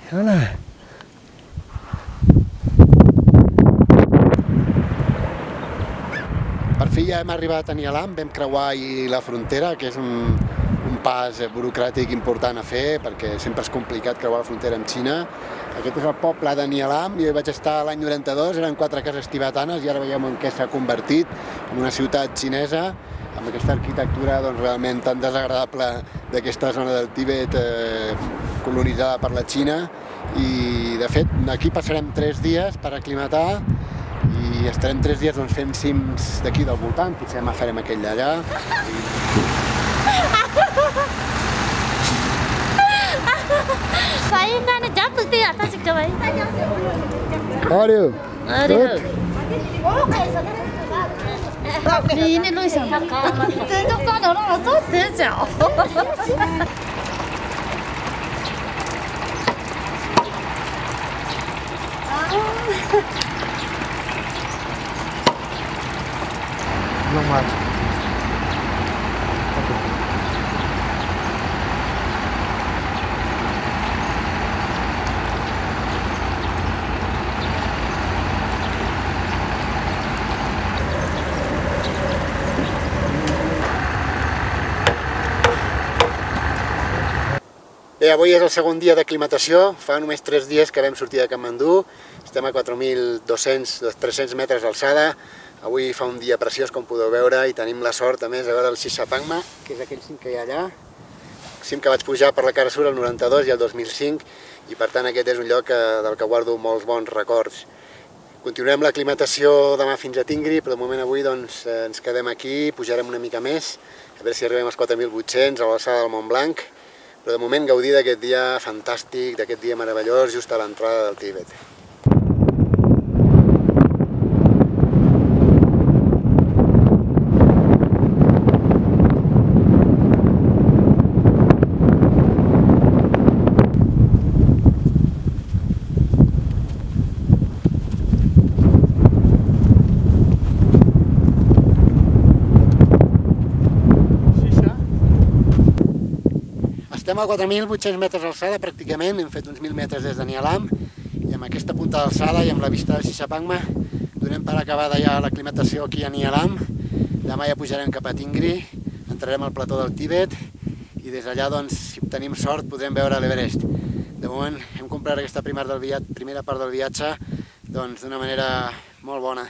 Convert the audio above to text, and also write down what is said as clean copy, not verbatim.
Hola. Per fi ja hem arribat a Nialam, vam creuar ahir la frontera, que és un pas burocràtic important a fer, perquè sempre és complicat creuar la frontera amb Xina. Aquest és el poble de Nialam, jo hi vaig estar l'any 92, eren 4 cases tibetanes i ara veiem en què s'ha convertit, en una ciutat xinesa, amb aquesta arquitectura realment tan desagradable d'aquesta zona del Tibet colonitzada per la Xina. I de fet aquí passarem 3 dies per aclimatar i estarem 3 dies fent cims d'aquí del voltant, potser demà farem aquell d'allà. How are you? Good? Not much. Bé, avui és el segon dia d'aclimatació, fa només 3 dies que vam sortir de Katmandú, estem a 4.200-300 metres d'alçada, avui fa un dia preciós com podeu veure i tenim la sort a més de veure el Shishapangma, que és aquell cim que hi ha allà, cim que vaig pujar per la cara sud el 92 i el 2005 i per tant aquest és un lloc del que guardo molts bons records. Continuarem l'aclimatació demà fins a Tingri, però de moment avui ens quedem aquí, pujarem una mica més, a veure si arribem als 4.800 a l'alçada del Mont Blanc, però de moment gaudir d'aquest dia fantàstic, d'aquest dia meravellós just a l'entrada del Tibet. Estem a 4.800 metres d'alçada pràcticament, hem fet uns 1.000 metres des de Nialam i amb aquesta punta d'alçada i amb la vista del Shishapangma donem per acabada ja l'aclimatació aquí a Nialam. Demà ja pujarem cap a Tingri, entrarem al plató del Tibet i des d'allà, si tenim sort, podrem veure l'Everest. De moment hem comprat aquesta primera part del viatge d'una manera molt bona.